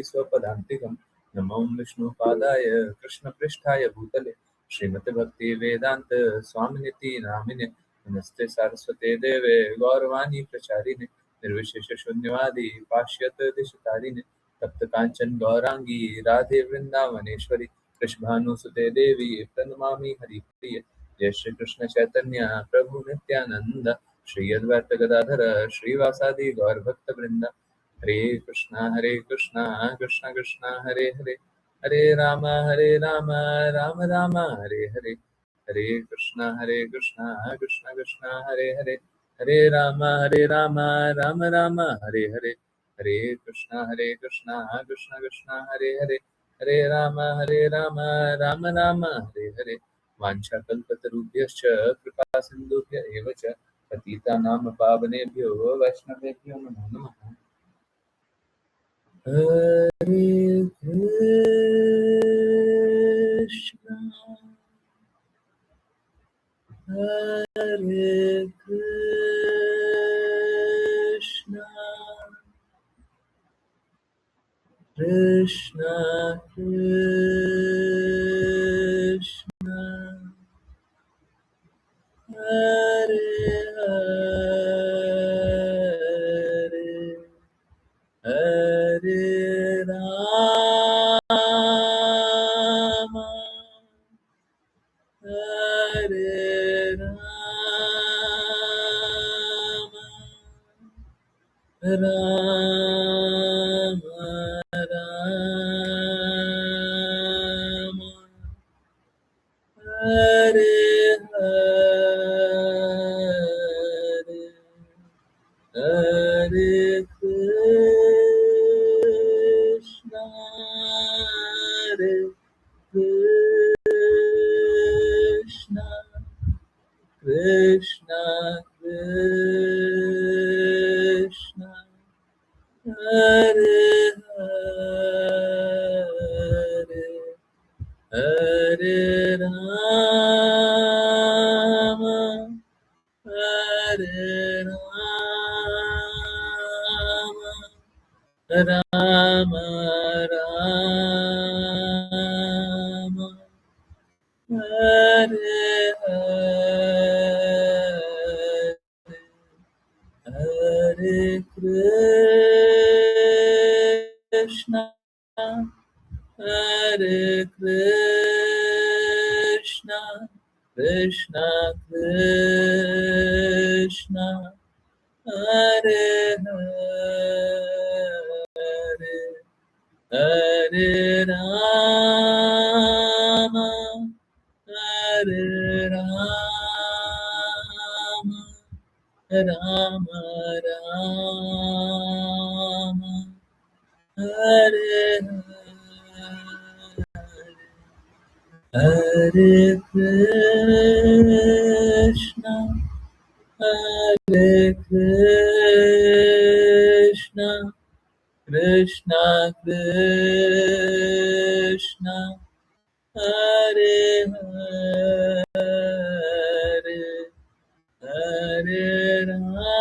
स्वपदान्तिकं नमो विष्णुपादाय कृष्णपृष्ठाय भूतले श्रीमते भक्ति वेदांत स्वामिनिति नामिने नमस्ते सारस्वते देवे गौरवाणी प्रचारिणे निर्विशेष शून्यवादी पाश्यत दिशतारिणे तप्त कांचन गौरांगी राधे वृंदावनेश्वरी कृष्णानुसुते देवी प्रणमामि हरिप्रिय जय श्री कृष्ण चैतन्य प्रभु नित्यानंद श्री अद्वैत गदाधर श्रीवासादि गौर भक्त वृंदा हरे कृष्णा कृष्णा कृष्णा हरे हरे हरे राम राम राम हरे हरे हरे कृष्णा कृष्णा कृष्णा हरे हरे हरे राम राम राम हरे हरे हरे कृष्णा कृष्णा कृष्णा हरे हरे हरे राम राम राम हरे हरे वाञ्छाकल्पतरुभ्यश्च कृपा सिन्धुभ्य एव च पतितानां पावनेभ्यो वैष्णवेभ्यो नमो नमः। हरे कृष्णा कृष्णा कृष्णा हरे हरे हरे राम राम राम हरे हरे हरे कृष्णा कृष्णा कृष्णा कृष्णा हरे हरे हरे राम राम राम हरे हरे हरे कृष्णा कृष्णा कृष्णा हरे हरे हरे राम राम राम हरे हरे कृष्णा कृष्णा कृष्णा हरे हरे हरे राम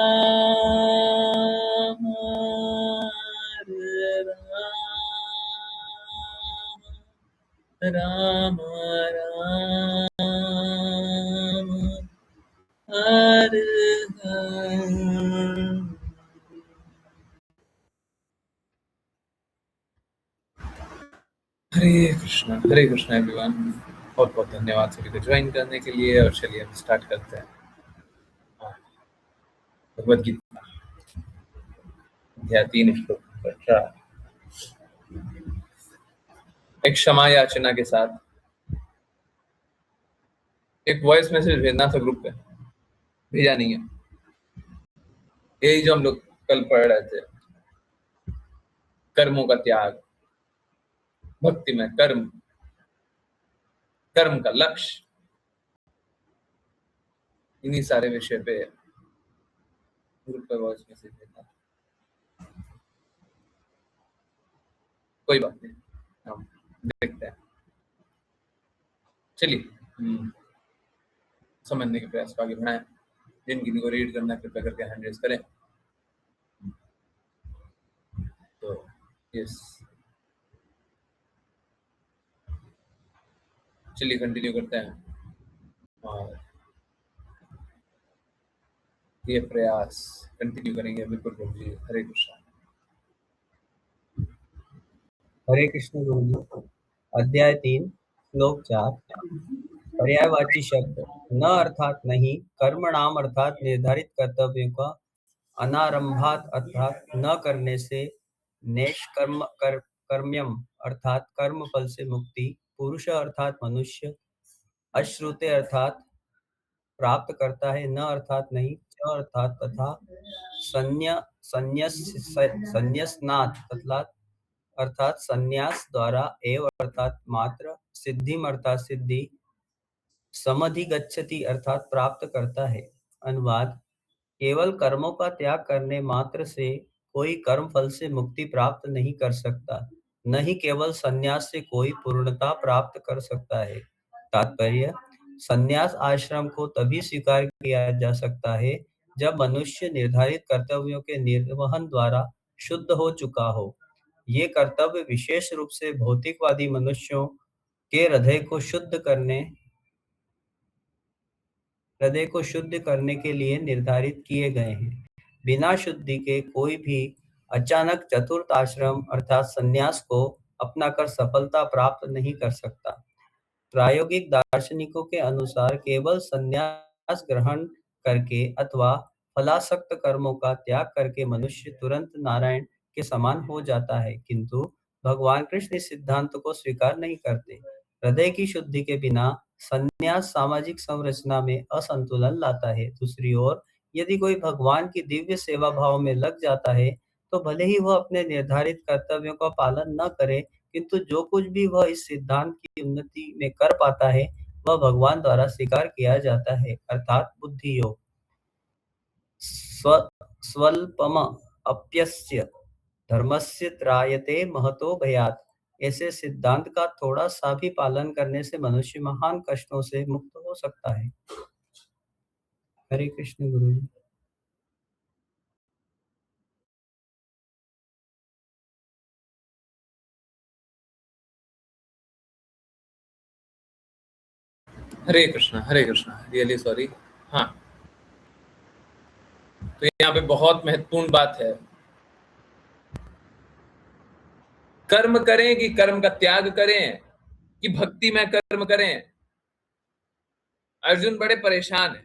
राम राम हरे हरे कृष्णा एवरीवन। बहुत बहुत धन्यवाद सभी को ज्वाइन करने के लिए। और चलिए हम स्टार्ट करते हैं भगवद गीता अध्याय 3 श्लोक 18। एक क्षमा याचना के साथ एक वॉइस मैसेज भेजना था ग्रुप पे, भेजा नहीं है। यही जो हम लोग कल पढ़ रहे थे, कर्मों का त्याग, भक्ति में कर्म, कर्म का लक्ष्य, इन्हीं सारे विषय पे ग्रुप पे वॉइस मैसेज भेजना। कोई बात नहीं, हम देखते हैं। चलिए समझने के प्रयास को आगे बढ़ाएं। जिनको रीड करना कृपया करके हैंड रेज करें। तो यस, चलिए कंटिन्यू करते हैं और ये प्रयास कंटिन्यू करेंगे। बिल्कुल प्रभु जी, हरे कृष्णा। हरे कृष्ण गुरु जी। अध्याय 3 श्लोक 4 पर्यायवाची शब्द न अर्थात नहीं, कर्मणाम अर्थात निर्धारित कर्तव्यों का, अनारंभात अर्थात न करने से, कर्म्यम अर्थात कर्म फल से मुक्ति, पुरुष अर्थात मनुष्य, अश्रुते अर्थात प्राप्त करता है, न अर्थात नहीं, च अर्थात तथा, संन्यसनात् अर्थात संन्यास द्वारा, एव अर्थात मात्र, सिद्धिम अर्थात सिद्धि, समधिगच्छति अर्थात प्राप्त करता है। अनुवाद: केवल कर्मों का त्याग करने मात्र से कोई कर्म फल से मुक्ति प्राप्त नहीं कर सकता, न ही केवल संन्यास से कोई पूर्णता प्राप्त कर सकता है। तात्पर्य: संन्यास आश्रम को तभी स्वीकार किया जा सकता है जब मनुष्य निर्धारित कर्तव्यों के निर्वहन द्वारा शुद्ध हो चुका हो। ये कर्तव्य विशेष रूप से भौतिकवादी मनुष्यों के हृदय को शुद्ध करने के लिए निर्धारित किए गए हैं। बिना शुद्धि के कोई भी अचानक चतुर्थ आश्रम अर्थात संन्यास को अपनाकर सफलता प्राप्त नहीं कर सकता। प्रायोगिक दार्शनिकों के अनुसार केवल संन्यास ग्रहण करके अथवा फलासक्त कर्मों का त्याग करके मनुष्य तुरंत नारायण के समान हो जाता है, किंतु भगवान कृष्ण इस सिद्धांत को स्वीकार नहीं करते। हृदय की शुद्धि के बिना संन्यास सामाजिक संरचना में असंतुलन लाता है। दूसरी ओर यदि कोई भगवान की दिव्य सेवा भाव में लग जाता है तो भले ही वह अपने निर्धारित कर्तव्यों का पालन न करे, किंतु जो कुछ भी वह इस सिद्धांत की उन्नति में कर पाता है वह भगवान द्वारा स्वीकार किया जाता है, अर्थात बुद्धि योग। स्वल्पम अप्यस्य धर्मस्य त्रायते महतो भयात्, ऐसे सिद्धांत का थोड़ा सा भी पालन करने से मनुष्य महान कष्टों से मुक्त हो सकता है। हरे कृष्ण गुरु जी। हरे कृष्णा, रियली सॉरी। हाँ, तो यहाँ पे बहुत महत्वपूर्ण बात है, कर्म करें कि कर्म का त्याग करें कि भक्ति में कर्म करें। अर्जुन बड़े परेशान है।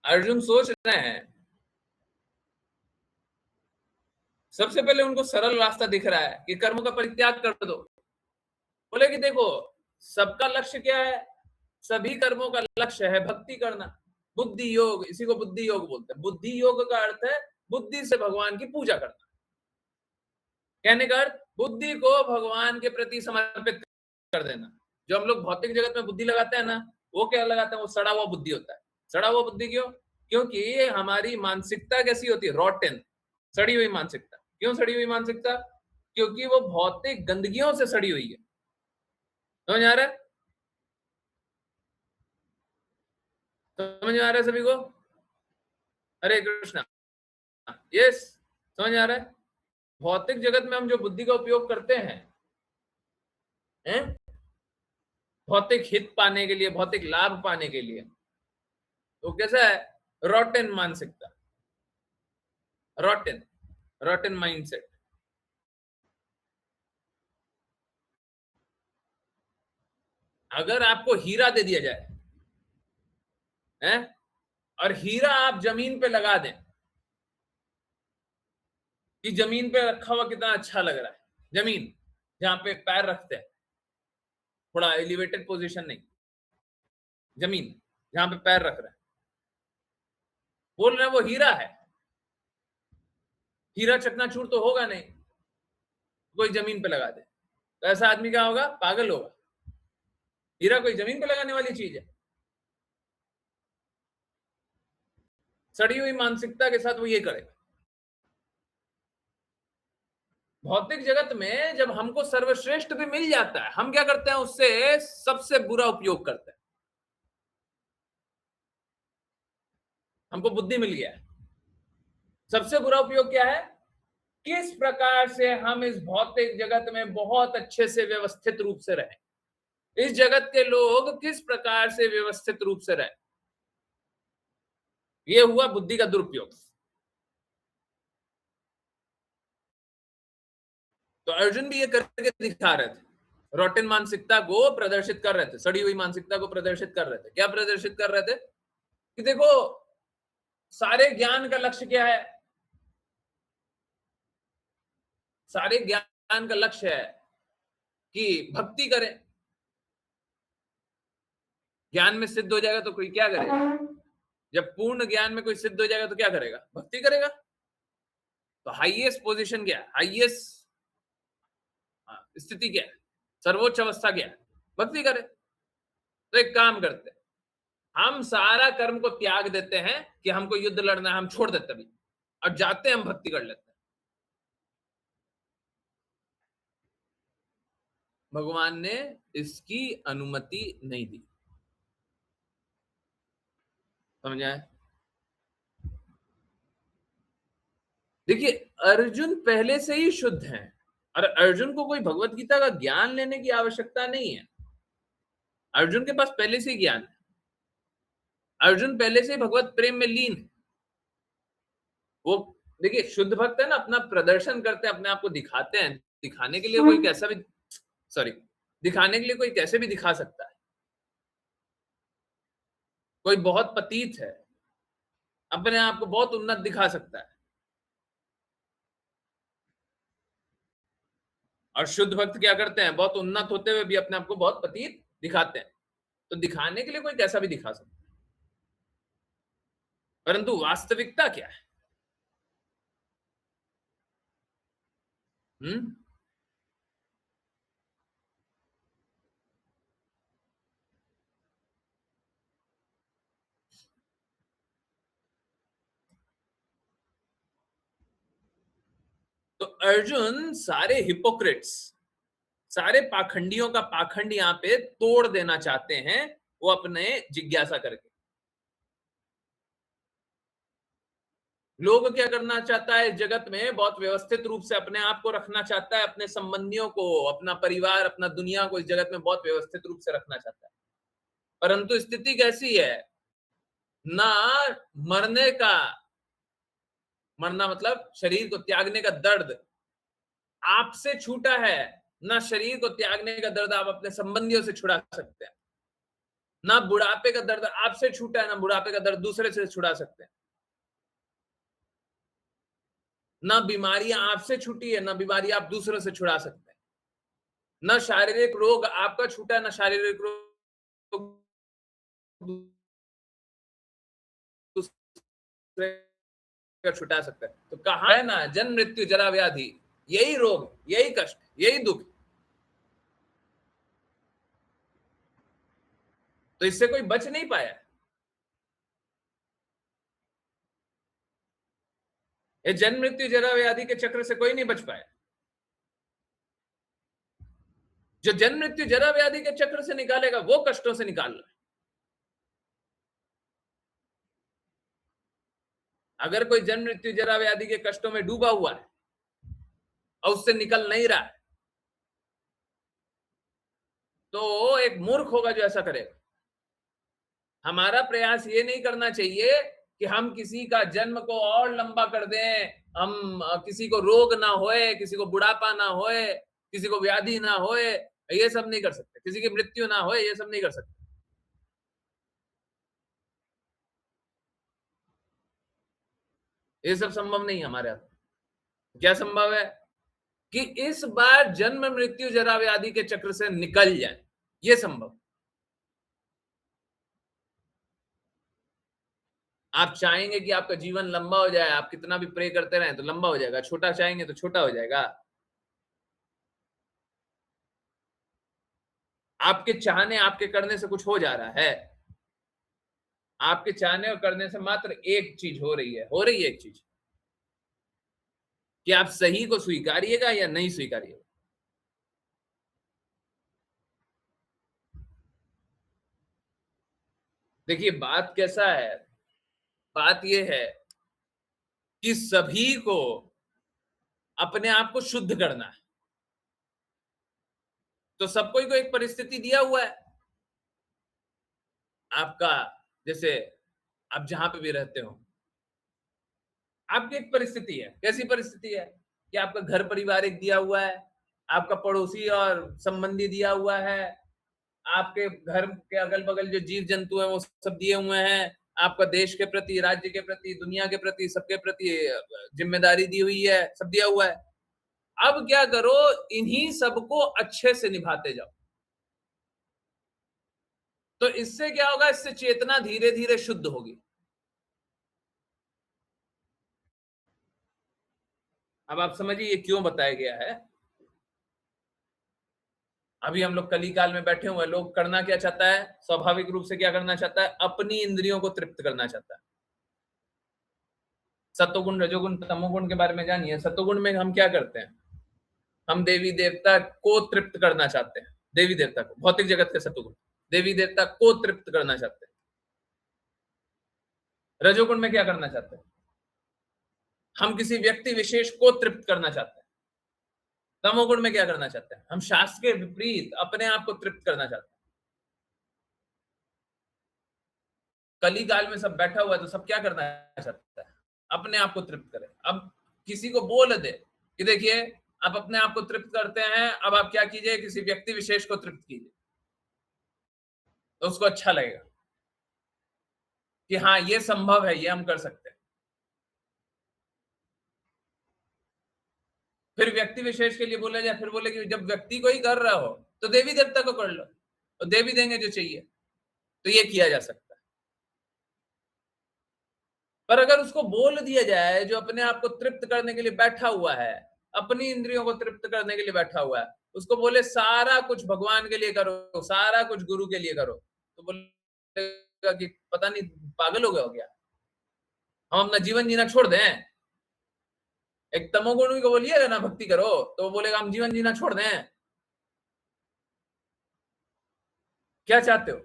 अर्जुन सोच रहे हैं, सबसे पहले उनको सरल रास्ता दिख रहा है कि कर्म का परित्याग कर दो। बोले कि देखो, सबका लक्ष्य क्या है? सभी कर्मों का लक्ष्य है भक्ति करना, बुद्धि योग। इसी को बुद्धि योग बोलते हैं। बुद्धि योग का अर्थ है बुद्धि से भगवान की पूजा करना। कहने का अर्थ बुद्धि को भगवान के प्रति समर्पित कर देना। जो हम लोग भौतिक जगत में बुद्धि लगाते हैं ना, वो क्या लगाते हैं? वो सड़ा हुआ बुद्धि होता है। सड़ा हुआ बुद्धि क्यों? क्योंकि हमारी मानसिकता कैसी होती है? रॉटन, सड़ी हुई मानसिकता। क्यों सड़ी हुई मानसिकता? क्योंकि वो भौतिक गंदगियों से सड़ी हुई है। समझ आ रहा है? समझ आ रहा है सभी को? हरे कृष्णा। यस, समझ आ रहा है? भौतिक जगत में हम जो बुद्धि का उपयोग करते हैं, भौतिक हित पाने के लिए, भौतिक लाभ पाने के लिए, तो कैसा है? रॉटन मानसिकता, रॉटन माइंडसेट। अगर आपको हीरा दे दिया जाए और हीरा आप जमीन पे लगा दें कि जमीन पे रखा हुआ कितना अच्छा लग रहा है, जमीन जहां पे पैर रखते हैं, थोड़ा एलिवेटेड पोजीशन नहीं, जमीन जहां पे पैर रख रहे हैं, बोल रहे हैं वो हीरा है। हीरा चकनाचूर तो होगा नहीं, कोई जमीन पे लगा दे तो ऐसा आदमी क्या होगा? पागल होगा। हीरा कोई जमीन पे लगाने वाली चीज है? सड़ी हुई मानसिकता के साथ वो ये करेगा। भौतिक जगत में जब हमको सर्वश्रेष्ठ भी मिल जाता है, हम क्या करते हैं? उससे सबसे बुरा उपयोग करते हैं। हमको बुद्धि मिल गया है, सबसे बुरा उपयोग क्या है? किस प्रकार से हम इस भौतिक जगत में बहुत अच्छे से व्यवस्थित रूप से रहें। इस जगत के लोग किस प्रकार से व्यवस्थित रूप से रहे, ये हुआ बुद्धि का दुरुपयोग। तो अर्जुन भी ये करके दिखा रहे थे, रोटिन मानसिकता को प्रदर्शित कर रहे थे, सड़ी हुई मानसिकता को प्रदर्शित कर रहे थे। क्या प्रदर्शित कर रहे थे कि देखो सारे ज्ञान का लक्ष्य क्या है, सारे ज्ञान का लक्ष्य है कि भक्ति करें। ज्ञान में सिद्ध हो जाएगा तो कोई क्या करेगा, जब पूर्ण ज्ञान में कोई सिद्ध हो जाएगा तो क्या करेगा, भक्ति करेगा। तो हाईएस्ट पोजीशन क्या है, हाईएस्ट स्थिति क्या है, सर्वोच्च अवस्था क्या है, भक्ति करे। तो एक काम करते हैं, हम सारा कर्म को त्याग देते हैं कि हमको युद्ध लड़ना है, हम छोड़ देते अभी और जाते हैं, हम भक्ति कर लेते हैं। भगवान ने इसकी अनुमति नहीं दी, समझ आए। देखिए अर्जुन पहले से ही शुद्ध हैं और अर्जुन को कोई भगवत गीता का ज्ञान लेने की आवश्यकता नहीं है। अर्जुन के पास पहले से ही ज्ञान है, अर्जुन पहले से ही भगवत प्रेम में लीन है। वो देखिए शुद्ध भक्त है ना, अपना प्रदर्शन करते हैं, अपने आप को दिखाते हैं, दिखाने के लिए कोई कैसा भी दिखाने के लिए कोई कैसे भी दिखा सकता है। कोई बहुत पतित है, अपने आप को बहुत उन्नत दिखा सकता है, और शुद्ध भक्त क्या करते हैं, बहुत उन्नत होते हुए भी अपने आप को बहुत पतित दिखाते हैं। तो दिखाने के लिए कोई कैसा भी दिखा सकता है, परंतु वास्तविकता क्या है। हम्म तो अर्जुन सारे हिपोक्रेट्स, सारे पाखंडियों का पाखंड यहाँ पे तोड़ देना चाहते हैं, वो अपने जिज्ञासा करके। लोग क्या करना चाहता है, जगत में बहुत व्यवस्थित रूप से अपने आप को रखना चाहता है, अपने संबंधियों को, अपना परिवार, अपना दुनिया को इस जगत में बहुत व्यवस्थित रूप से रखना चाहता है। परंतु स्थिति कैसी है, ना मरने का, मरना मतलब शरीर को त्यागने का दर्द आपसे छूटा है, ना शरीर को त्यागने का दर्द आप अपने संबंधियों से छुड़ा सकते हैं, ना बुढ़ापे का दर्द आपसे छूटा है, ना बुढ़ापे का दर्द दूसरे से छुड़ा सकते हैं, ना बीमारियां आपसे छूटी है, ना बीमारी आप दूसरों से छुड़ा सकते हैं, ना शारीरिक रोग आपका छूटा है, ना शारीरिक रोग दूसरे का छुटा सकता है। तो कहा है ना, जन्म मृत्यु जरा व्याधि, यही रोग, यही कष्ट, यही दुख, तो इससे कोई बच नहीं पाया। ये जन्म मृत्यु जरा व्याधि के चक्र से कोई नहीं बच पाया। जो जन्म मृत्यु जरा व्याधि के चक्र से निकालेगा वो कष्टों से निकाल रहा है। अगर कोई जन्म मृत्यु जरा व्याधि के कष्टों में डूबा हुआ है और उससे निकल नहीं रहा है, तो एक मूर्ख होगा जो ऐसा करेगा। हमारा प्रयास ये नहीं करना चाहिए कि हम किसी का जन्म को और लंबा कर दें, हम किसी को रोग ना होए, किसी को बुढ़ापा ना होए, किसी को व्याधि ना होए, ये सब नहीं कर सकते, किसी की मृत्यु ना होए, ये सब नहीं कर सकते। ये सब संभव नहीं है हमारे हाथ। क्या संभव है कि इस बार जन्म मृत्यु जरा व्याधि के चक्र से निकल जाए, ये संभव। आप चाहेंगे कि आपका जीवन लंबा हो जाए, आप कितना भी प्रे करते रहें तो लंबा हो जाएगा, छोटा चाहेंगे तो छोटा हो जाएगा। आपके चाहने आपके करने से कुछ हो जा रहा है, आपके चाहने और करने से मात्र एक चीज हो रही है, एक चीज, कि आप सही को स्वीकारिएगा या नहीं स्वीकारिएगा। देखिए बात कैसा है, बात यह है कि सभी को अपने आप को शुद्ध करना है। तो सबको ही को एक परिस्थिति दिया हुआ है आपका, जैसे आप जहां पे भी रहते हो आपकी एक परिस्थिति है। कैसी परिस्थिति है कि आपका घर परिवार एक दिया हुआ है, आपका पड़ोसी और संबंधी दिया हुआ है, आपके घर के अगल बगल जो जीव जंतु है वो सब दिए हुए हैं, आपका देश के प्रति, राज्य के प्रति, दुनिया के प्रति, सबके प्रति जिम्मेदारी दी हुई है, सब दिया हुआ है। अब क्या करो, इन्हीं सबको अच्छे से निभाते जाओ। तो इससे क्या होगा, इससे चेतना धीरे धीरे शुद्ध होगी। अब आप समझिए ये क्यों बताया गया है। अभी हम लोग कली काल में बैठे हुए, लोग करना क्या चाहता है, स्वाभाविक रूप से क्या करना चाहता है, अपनी इंद्रियों को तृप्त करना चाहता है। सत्वगुण, रजोगुण, तमोगुण के बारे में जानिए। सत्वगुण में हम क्या करते हैं, हम देवी देवता को तृप्त करना चाहते हैं। देवी देवता को, भौतिक जगत के सत्वगुण देवी देवता को तृप्त करना चाहते हैं। रजोगुण में क्या करना चाहते हैं, हम किसी व्यक्ति विशेष को तृप्त करना चाहते हैं। तमोगुण में क्या करना चाहते हैं, हम शास्त्र के विपरीत अपने आप को तृप्त करना चाहते हैं। कली काल में सब बैठा हुआ है तो सब क्या करना चाहता है, अपने आप को तृप्त करे। अब किसी को बोल दे कि देखिए आप अपने आप को तृप्त करते हैं, अब आप क्या कीजिए, किसी व्यक्ति विशेष को तृप्त कीजिए, तो उसको अच्छा लगेगा कि हाँ ये संभव है, ये हम कर सकते हैं। फिर व्यक्ति विशेष के लिए बोला जाए, फिर बोले कि जब व्यक्ति को ही कर रहा हो तो देवी देवता को कर लो, तो देवी देंगे जो चाहिए। तो ये किया जा सकता है। पर अगर उसको बोल दिया जाए, जो अपने आप को तृप्त करने के लिए बैठा हुआ है, अपनी इंद्रियों को तृप्त करने के लिए बैठा हुआ है, उसको बोले सारा कुछ भगवान के लिए करो, सारा कुछ गुरु के लिए करो, तो बोलेगा कि पता नहीं पागल हो गया हो गया, हम अपना जीवन जीना छोड़ दें। एक तमोगुणी को बोलिएगा ना भक्ति करो, तो वो बोलेगा हम जीवन जीना छोड़ दें। क्या चाहते हो?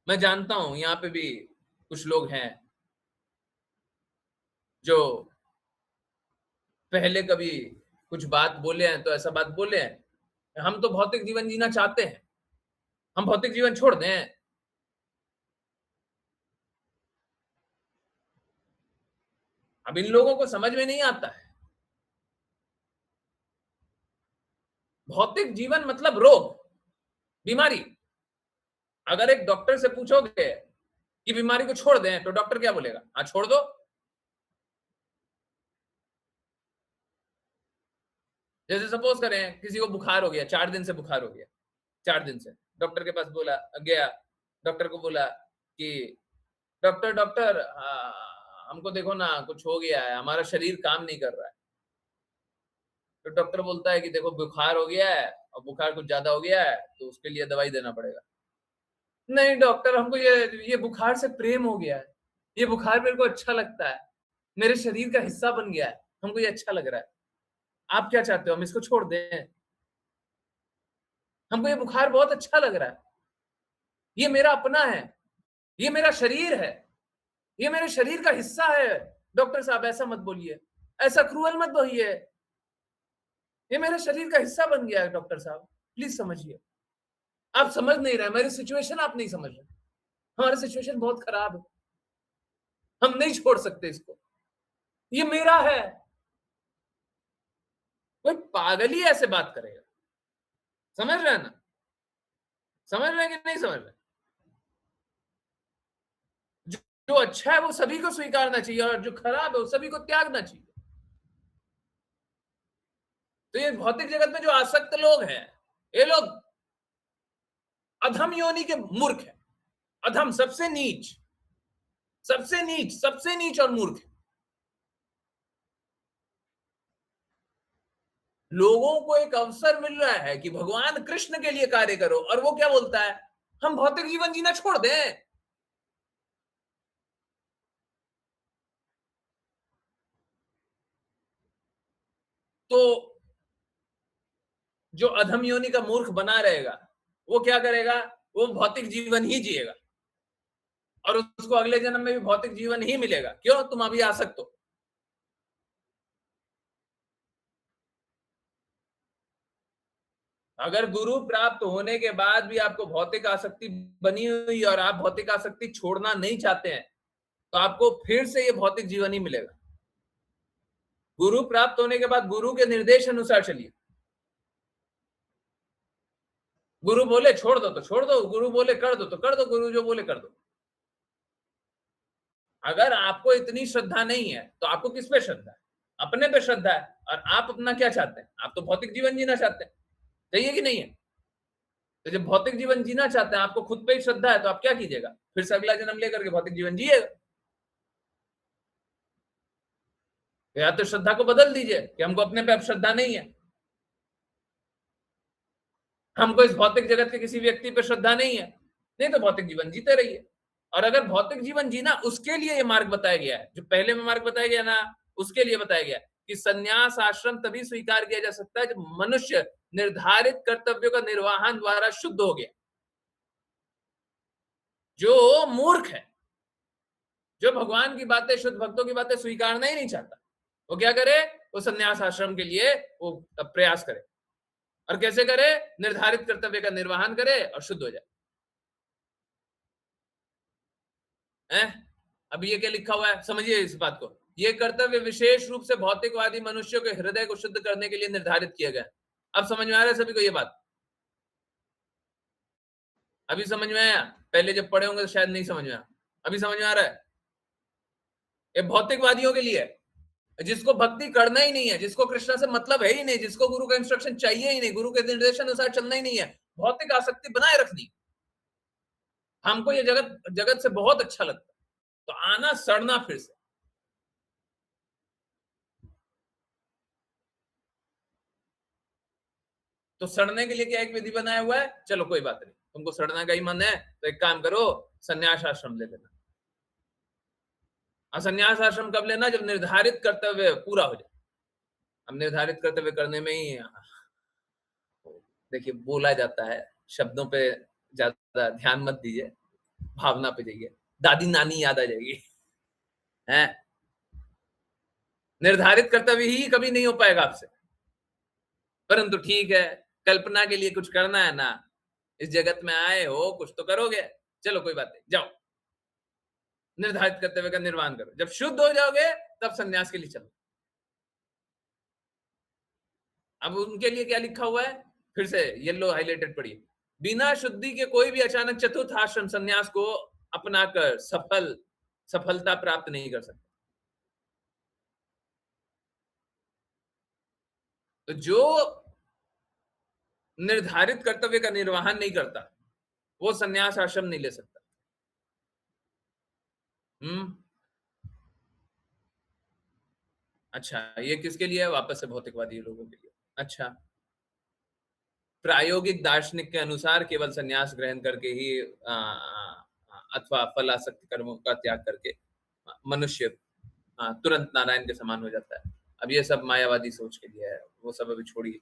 मैं जानता हूं यहाँ पे भी कुछ लोग हैं जो पहले कभी कुछ बात बोले हैं, तो ऐसा बात बोले हैं, हम तो भौतिक जीवन जीना चाहते हैं, हम भौतिक जीवन छोड़ दें। अब इन लोगों को समझ में नहीं आता है, भौतिक जीवन मतलब रोग, बीमारी। अगर एक डॉक्टर से पूछोगे कि बीमारी को छोड़ दें, तो डॉक्टर क्या बोलेगा, हाँ छोड़ दो। जैसे सपोज करें किसी को बुखार हो गया, 4 दिन से बुखार हो गया, 4 दिन से डॉक्टर के पास बोला गया, डॉक्टर को बोला कि डॉक्टर डॉक्टर हमको देखो ना कुछ हो गया है, हमारा शरीर काम नहीं कर रहा है। तो डॉक्टर बोलता है कि देखो बुखार हो गया है और बुखार कुछ ज्यादा हो गया है, तो उसके लिए दवाई देना पड़ेगा। नहीं डॉक्टर, हमको ये बुखार से प्रेम हो गया है, ये बुखार मेरे को अच्छा लगता है, मेरे शरीर का हिस्सा बन गया है, हमको ये अच्छा लग रहा है। आप क्या चाहते हो, हम इसको छोड़ दें? हमको ये बुखार बहुत अच्छा लग रहा है, ये मेरा अपना है, ये मेरा शरीर है, ये मेरे शरीर का हिस्सा है। डॉक्टर साहब ऐसा मत बोलिए, ऐसा क्रूअल मत बोलिए, ये मेरे शरीर का हिस्सा बन गया है। डॉक्टर साहब प्लीज समझिए, आप समझ नहीं रहे, मेरी सिचुएशन आप नहीं समझ रहे, हमारी सिचुएशन बहुत खराब है, हम नहीं छोड़ सकते इसको, ये मेरा है। कोई पागल ही ऐसे बात करेगा, समझ रहे हैं ना, समझ रहे हैं कि नहीं समझ रहे? जो अच्छा है वो सभी को स्वीकारना चाहिए और जो खराब है वो सभी को त्यागना चाहिए। तो ये भौतिक जगत में जो आसक्त लोग हैं, ये लोग अधम योनि के मूर्ख हैं। अधम, सबसे नीच, सबसे नीच, सबसे नीच और मूर्ख। लोगों को एक अवसर मिल रहा है कि भगवान कृष्ण के लिए कार्य करो, और वो क्या बोलता है, हम भौतिक जीवन जीना छोड़ दें। तो जो अधम योनि का मूर्ख बना रहेगा वो क्या करेगा, वो भौतिक जीवन ही जिएगा और उसको अगले जन्म में भी भौतिक जीवन ही मिलेगा। क्यों? तुम अभी आसक्त हो। अगर गुरु प्राप्त होने के बाद भी आपको भौतिक आसक्ति बनी हुई और आप भौतिक आसक्ति छोड़ना नहीं चाहते हैं, तो आपको फिर से ये भौतिक जीवन ही मिलेगा। गुरु प्राप्त होने के बाद गुरु के निर्देश अनुसार चलिए। गुरु बोले छोड़ दो तो छोड़ दो, गुरु बोले कर दो तो कर दो, गुरु जो बोले कर दो। अगर आपको इतनी श्रद्धा नहीं है तो आपको किस पे श्रद्धा है? अपने पे श्रद्धा है। और आप अपना क्या चाहते हैं? आप तो भौतिक जीवन जीना चाहते हैं, चाहिए कि नहीं है? तो जब भौतिक जीवन जीना चाहते हैं, आपको खुद पे ही श्रद्धा है, तो आप क्या कीजिएगा? फिर से अगला जन्म लेकर के भौतिक जीवन जिएगा। या तो श्रद्धा को बदल दीजिए कि हमको अपने पे अब श्रद्धा नहीं है, हमको इस भौतिक जगत के किसी व्यक्ति पे श्रद्धा नहीं है, नहीं तो भौतिक जीवन जीते रहिए। और अगर भौतिक जीवन जीना, उसके लिए ये मार्ग बताया गया है, जो पहले में मार्ग बताया गया ना, उसके लिए बताया गया कि संन्यास आश्रम तभी स्वीकार किया जा सकता है जब मनुष्य निर्धारित कर्तव्यों का निर्वहन द्वारा शुद्ध हो गया। जो मूर्ख है, जो भगवान की बातें, शुद्ध भक्तों की बातें स्वीकारना ही नहीं चाहता, वो क्या करे? वो संन्यास आश्रम के लिए वो प्रयास करे। और कैसे करे? निर्धारित कर्तव्य का निर्वहन करे और शुद्ध हो जाए। अब ये क्या लिखा हुआ है, समझिए इस बात को। ये कर्तव्य विशेष रूप से भौतिकवादी मनुष्यों के हृदय को शुद्ध करने के लिए निर्धारित किया गया। अब समझ में आ रहा है सभी को ये बात? अभी समझ में आया? पहले जब पढ़े होंगे तो शायद नहीं समझ में आया, अभी समझ में आ रहा है? ये भौतिकवादियों के लिए है, जिसको भक्ति करना ही नहीं है, जिसको कृष्णा से मतलब है ही नहीं, जिसको गुरु का इंस्ट्रक्शन चाहिए ही नहीं, गुरु के निर्देश अनुसार चलना ही नहीं है, भौतिक आसक्ति बनाए रखनी। हमको ये जगत जगत से बहुत अच्छा लगता है, तो आना सड़ना फिर से। तो सड़ने के लिए क्या एक विधि बनाया हुआ है? चलो कोई बात नहीं, तुमको सड़ना का ही मन है तो एक काम करो, संन्यास आश्रम ले लेना। और संन्यास आश्रम कब लेना? जब निर्धारित कर्तव्य पूरा हो जाए। अब निर्धारित कर्तव्य करने में ही देखिए बोला जाता है, शब्दों पे ज्यादा ध्यान मत दीजिए, भावना पे जाइए, दादी नानी याद आ जाएगी। है निर्धारित कर्तव्य ही कभी नहीं हो पाएगा आपसे, परंतु ठीक है, कल्पना के लिए कुछ करना है ना, इस जगत में आए हो, कुछ तो करोगे, चलो कोई बात नहीं, जाओ निर्धारित कर्तव्य का निर्वहन करो। जब शुद्ध हो जाओगे तब संन्यास के लिए चलो। अब उनके लिए क्या लिखा हुआ है? फिर से येलो हाईलाइटेड पढ़िए। बिना शुद्धि के कोई भी अचानक चतुर्थ आश्रम संन्यास को अपनाकर सफलता प्राप्त नहीं कर सकता। तो जो निर्धारित कर्तव्य का निर्वहन नहीं करता, वो संन्यास आश्रम नहीं ले सकता। अच्छा, ये किसके लिए है? वापस से भौतिकवादी लोगों के लिए। अच्छा, प्रायोगिक दार्शनिक के अनुसार केवल संन्यास ग्रहण करके ही अथवा फलासक्त कर्मों का त्याग करके मनुष्य तुरंत नारायण के समान हो जाता है। अब ये सब मायावादी सोच के लिए है, वो सब अभी छोड़िए।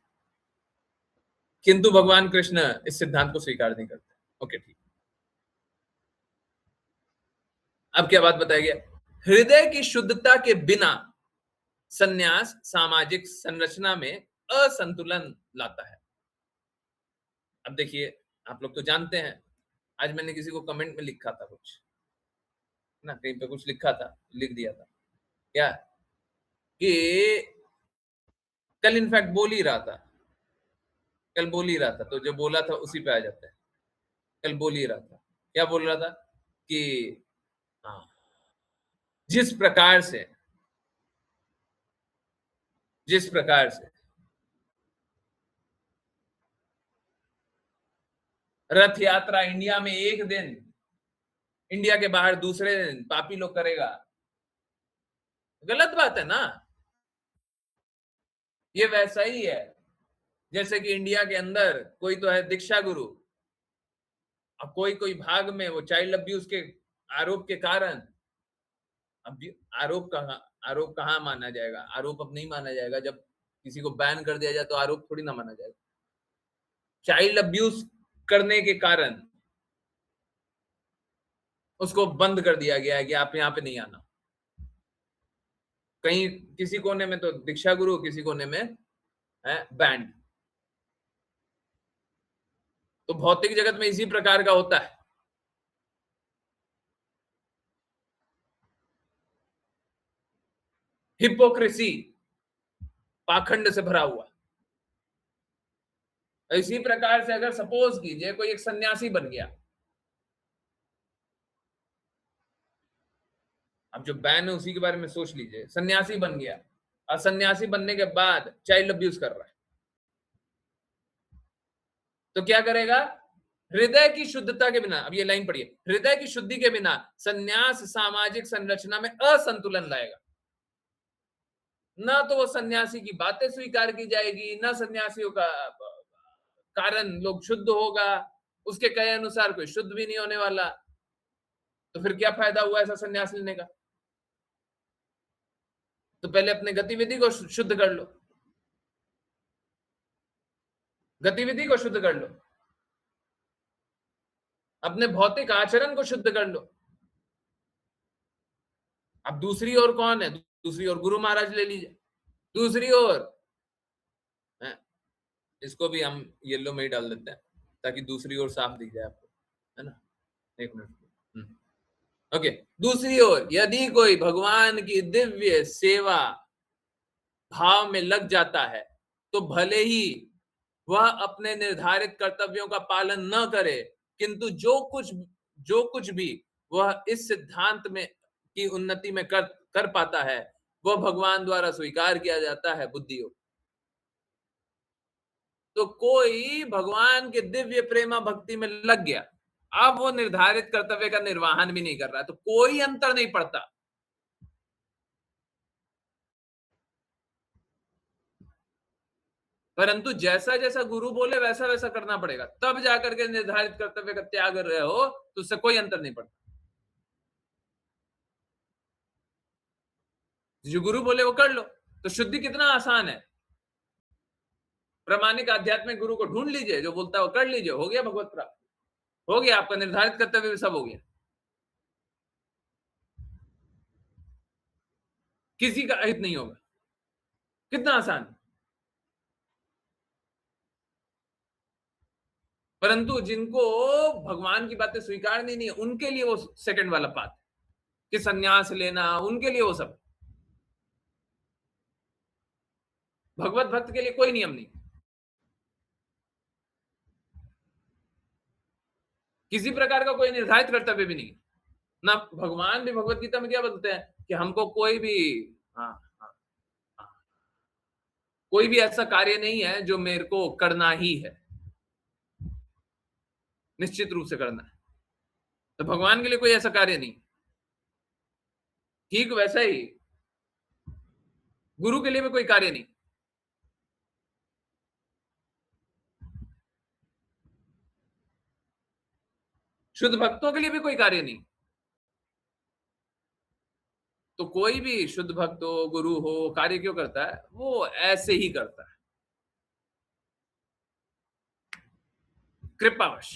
किंतु भगवान कृष्ण इस सिद्धांत को स्वीकार नहीं करते। ओके ठीक। अब क्या बात बताया गया? हृदय की शुद्धता के बिना संन्यास सामाजिक संरचना में असंतुलन लाता है। अब देखिए, आप लोग तो जानते हैं, आज मैंने किसी को कमेंट में लिखा था कुछ ना, कहीं पे कुछ लिखा था, लिख दिया था क्या कि कल इनफैक्ट बोल ही रहा था, कल बोल ही रहा था, तो जो बोला था उसी पे आ जाता है। कल बोल ही रहा था, क्या बोल रहा था कि हाँ, जिस प्रकार से रथ यात्रा इंडिया में एक दिन, इंडिया के बाहर दूसरे दिन पापी लोग करेगा, गलत बात है ना। ये वैसा ही है जैसे कि इंडिया के अंदर कोई तो है दीक्षा गुरु, अब कोई कोई भाग में वो चाइल्ड अब्यूज के आरोप के कारण, अब आरोप कहाँ माना जाएगा? आरोप अब नहीं माना जाएगा, जब किसी को बैन कर दिया जाए तो आरोप थोड़ी ना माना जाएगा। चाइल्ड अब्यूज करने के कारण उसको बंद कर दिया गया है कि आप यहाँ पे नहीं आना। कहीं किसी कोने में तो दीक्षा गुरु, किसी कोने में है बैंड। तो भौतिक जगत में इसी प्रकार का होता है। हिपोक्रेसी, पाखंड से भरा हुआ। इसी प्रकार से अगर सपोज कीजिए कोई एक सन्यासी बन गया, अब जो बैन है उसी के बारे में सोच लीजिए, सन्यासी बन गया और सन्यासी बनने के बाद चाइल्ड अब्यूज कर रहा है, तो क्या करेगा? हृदय की शुद्धता के बिना, अब ये लाइन पढ़िए, हृदय की शुद्धि के बिना सन्यास सामाजिक संरचना में असंतुलन लाएगा। ना तो वो सन्यासी की बातें स्वीकार की जाएगी, ना सन्यासियों का कारण लोग शुद्ध होगा, उसके कहे अनुसार कोई शुद्ध भी नहीं होने वाला। तो फिर क्या फायदा हुआ ऐसा सन्यास लेने का? तो पहले अपने गतिविधि को शुद्ध कर लो, गतिविधि को शुद्ध कर लो, अपने भौतिक आचरण को शुद्ध कर लो। अब दूसरी ओर कौन है? दूसरी ओर गुरु महाराज ले लीजिए। दूसरी ओर इसको भी हम येलो में ही डाल देते हैं ताकि दूसरी ओर साफ दिख जाए आपको, है ना? एक मिनट। ओके, दूसरी ओर यदि कोई भगवान की दिव्य सेवा भाव में लग जाता है तो भले ही वह अपने निर्धारित कर्तव्यों का पालन न करे, किंतु जो कुछ भी वह इस सिद्धांत में की उन्नति में कर पाता है वह भगवान द्वारा स्वीकार किया जाता है बुद्धियों। तो कोई भगवान के दिव्य प्रेमा भक्ति में लग गया, अब वो निर्धारित कर्तव्य का निर्वहन भी नहीं कर रहा है, तो कोई अंतर नहीं पड़ता। परंतु जैसा जैसा गुरु बोले वैसा वैसा करना पड़ेगा, तब जाकर के निर्धारित कर्तव्य का त्याग कर रहे हो तो उससे कोई अंतर नहीं पड़ता। जो गुरु बोले वो कर लो, तो शुद्धि कितना आसान है। प्रामाणिक आध्यात्मिक गुरु को ढूंढ लीजिए, जो बोलता है वो कर लीजिए, हो गया भगवत प्राप्त, हो गया, आपका निर्धारित कर्तव्य भी सब हो गया, किसी का अहित नहीं होगा। कितना आसान। परंतु जिनको भगवान की बातें स्वीकार नहीं है उनके लिए वो सेकंड वाला पाथ कि सन्यास लेना, उनके लिए वो सब। भगवत भक्त के लिए कोई नियम नहीं, किसी प्रकार का कोई निर्धारित कर्तव्य भी नहीं। ना भगवान भी भगवत गीता में क्या बोलते हैं कि हमको कोई भी हाँ, हाँ, हाँ, कोई भी ऐसा कार्य नहीं है जो मेरे को करना ही है, निश्चित रूप से करना है। तो भगवान के लिए कोई ऐसा कार्य नहीं। ठीक वैसा ही गुरु के लिए भी कोई कार्य नहीं। शुद्ध भक्तों के लिए भी कोई कार्य नहीं। तो कोई भी शुद्ध भक्त हो, गुरु हो, कार्य क्यों करता है? वो ऐसे ही करता है, कृपावश।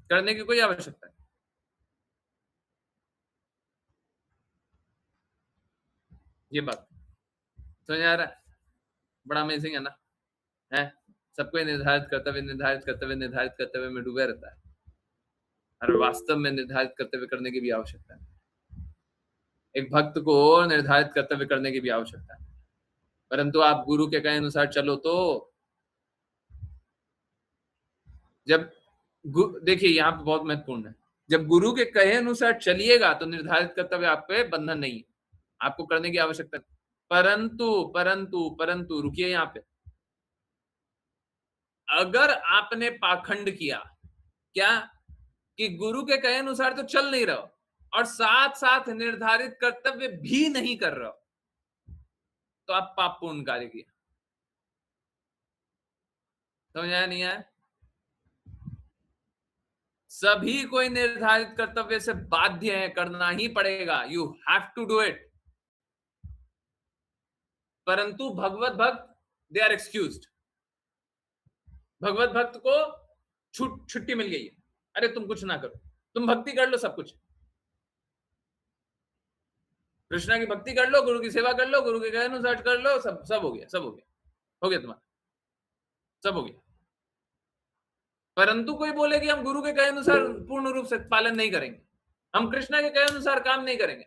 करने की कोई आवश्यकता नहीं। ये बात समझ आ रहा है? बड़ा अमेजिंग है ना? है सबको निर्धारित कर्तव्य में डूबे रहता है, और वास्तव में निर्धारित कर्तव्य करने की भी आवश्यकता है। एक भक्त को निर्धारित कर्तव्य करने की भी आवश्यकता है, परंतु आप गुरु के कहे अनुसार चलो तो जब देखिए यहाँ पे बहुत महत्वपूर्ण है, जब गुरु के कहे अनुसार चलिएगा तो निर्धारित कर्तव्य आप पे बंधन नहीं है, आपको करने की आवश्यकता नहीं। परंतु परंतु परंतु रुकिए यहाँ पे, अगर आपने पाखंड किया क्या कि गुरु के कहे अनुसार तो चल नहीं रहो और साथ साथ निर्धारित कर्तव्य भी नहीं कर रहे हो, तो आप पापपूर्ण कार्य किया। समझ आया नहीं आया? सभी कोई निर्धारित कर्तव्य से बाध्य है, करना ही पड़ेगा, you have to do it. परंतु भगवत भक्त दे आर एक्सक्यूज्ड। भगवत भक्त को छुट्टी मिल गई है, अरे तुम कुछ ना करो, तुम भक्ति कर लो, सब कुछ कृष्णा की भक्ति कर लो, गुरु की सेवा कर लो, गुरु के कहे अनुसार कर लो, सब हो गया, सब हो गया। हो गया तुम्हारा, सब हो गया। परंतु कोई बोले कि हम गुरु के कहे अनुसार पूर्ण रूप से पालन नहीं करेंगे, हम कृष्णा के कहे अनुसार काम नहीं करेंगे,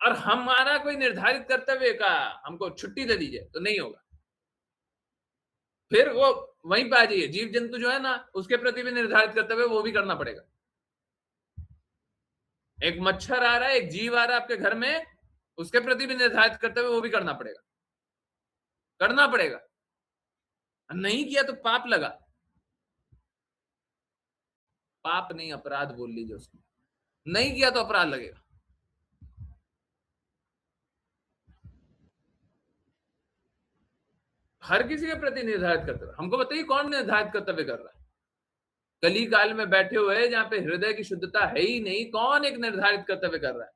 और हमारा कोई निर्धारित कर्तव्य का हमको छुट्टी दे दीजिए, तो नहीं होगा। फिर वो वहीं पे आ जाइए, जीव जंतु जो है ना, उसके प्रति भी निर्धारित कर्तव्य वो भी करना पड़ेगा। एक मच्छर आ रहा है, एक जीव आ रहा है आपके घर में, उसके प्रति भी निर्धारित कर्तव्य वो भी करना पड़ेगा, करना पड़ेगा। नहीं किया तो पाप लगा, पाप नहीं अपराध बोल लीजिए उसको, नहीं किया तो अपराध लगेगा। हर किसी के प्रति निर्धारित कर्तव्य, हमको बताइए कौन निर्धारित कर्तव्य कर रहा है? कली काल में बैठे हुए जहां पे हृदय की शुद्धता है ही नहीं, कौन एक निर्धारित कर्तव्य कर रहा है?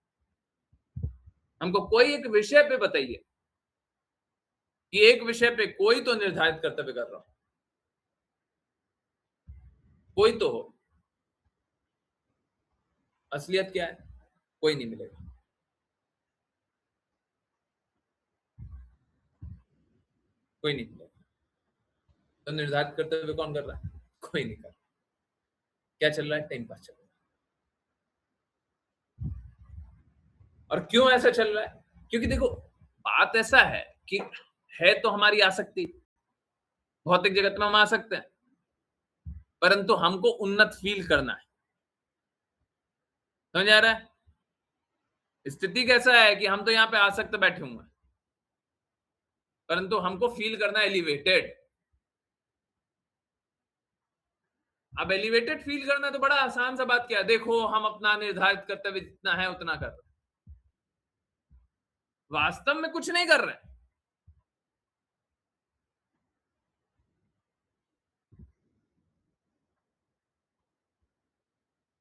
हमको कोई एक विषय पे बताइए कि एक विषय पे कोई तो निर्धारित कर्तव्य कर रहा हो, कोई तो हो। असलियत क्या है? कोई नहीं मिलेगा। कोई नहीं मिलेगा। तो निर्धारित कर्तव्य कौन कर रहा है? कोई नहीं कर रहा। क्या चल रहा है? टाइम पास चल रहा है। और क्यों ऐसा चल रहा है? क्योंकि देखो, बात ऐसा है कि है तो हमारी आसक्ति, भौतिक जगत में हम आ सकते हैं, परंतु हमको उन्नत फील करना है। समझ आ रहा है? स्थिति कैसा है कि हम तो यहाँ पे आसक्त बैठे हुए हैं, परंतु हमको फील करना है एलिवेटेड। अब एलिवेटेड फील करना तो बड़ा आसान सा बात क्या है, देखो हम अपना निर्धारित कर्तव्य जितना है उतना कर रहे हैं, वास्तव में कुछ नहीं कर रहे हैं।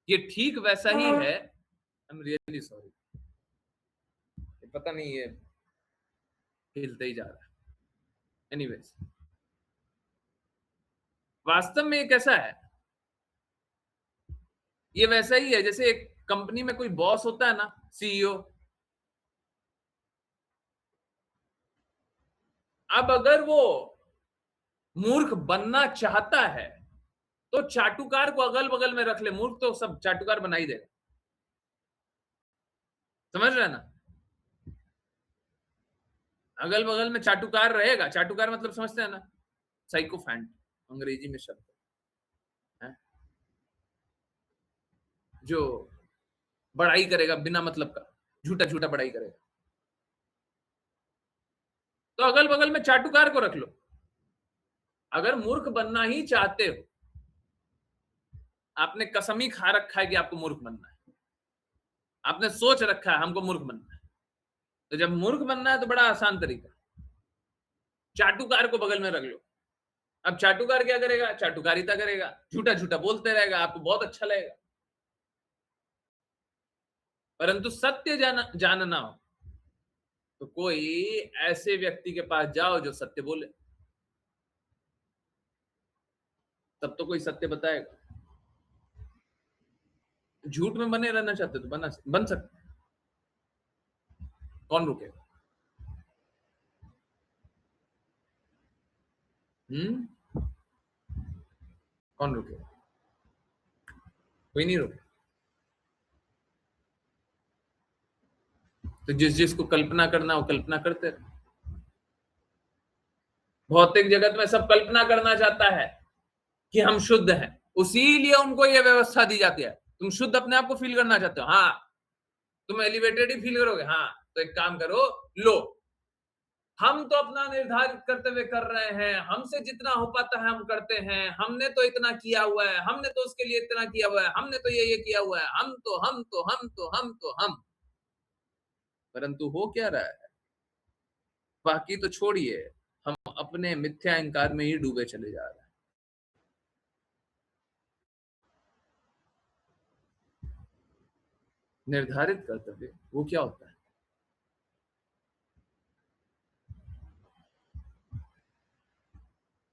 ये ठीक वैसा ही है। आई एम रियली सॉरी, पता नहीं ये हिलते ही जा रहा है। एनीवेज, वास्तव में ये कैसा है, ये वैसा ही है जैसे एक कंपनी में कोई बॉस होता है ना, सीईओ। अब अगर वो मूर्ख बनना चाहता है तो चाटुकार को अगल बगल में रख ले, मूर्ख तो सब चाटुकार बना ही देगा। समझ रहे हैं ना? अगल बगल में चाटुकार रहेगा। चाटुकार मतलब समझते हैं ना? साइकोफैंट अंग्रेजी में शब्द है, जो बड़ाई करेगा बिना मतलब का, झूठा झूठा बड़ाई करेगा। तो अगल बगल में चाटुकार को रख लो। अगर मूर्ख बनना ही चाहते हो, आपने कसम ही खा रखा है कि आपको मूर्ख बनना है, आपने सोच रखा है हमको मूर्ख बनना है, तो जब मूर्ख बनना है तो बड़ा आसान तरीका, चाटुकार को बगल में रख लो। अब चाटुकार क्या करेगा? चाटुकारिता करेगा, झूठा झूठा बोलते रहेगा, आपको बहुत अच्छा लगेगा। परंतु सत्य जानना हो तो कोई ऐसे व्यक्ति के पास जाओ जो सत्य बोले, तब तो कोई सत्य बताएगा। झूठ में बने रहना चाहते तो बन सकते, कौन रुकेगा? कौन रुकेगा? कोई नहीं रुके। तो जिस जिसको कल्पना करना वो कल्पना करते रहे। भौतिक जगत में सब कल्पना करना चाहता है कि हम शुद्ध हैं, उसीलिए उनको यह व्यवस्था दी जाती है। तुम शुद्ध अपने आप को फील करना चाहते हो, हाँ, तुम एलिवेटेड ही फील करोगे, हाँ, तो एक काम करो, लो, हम तो अपना निर्धारित कर्तव्य कर रहे हैं, हमसे जितना हो पाता है हम करते हैं, हमने तो इतना किया हुआ है, हमने तो उसके लिए इतना किया हुआ है, हमने तो ये किया हुआ है, हम तो हम तो हम तो हम तो हम। परंतु हो क्या रहा है? बाकी तो छोड़िए, हम अपने मिथ्या अहंकार में ही डूबे चले जा रहे हैं। निर्धारित कर्तव्य वो क्या होता है?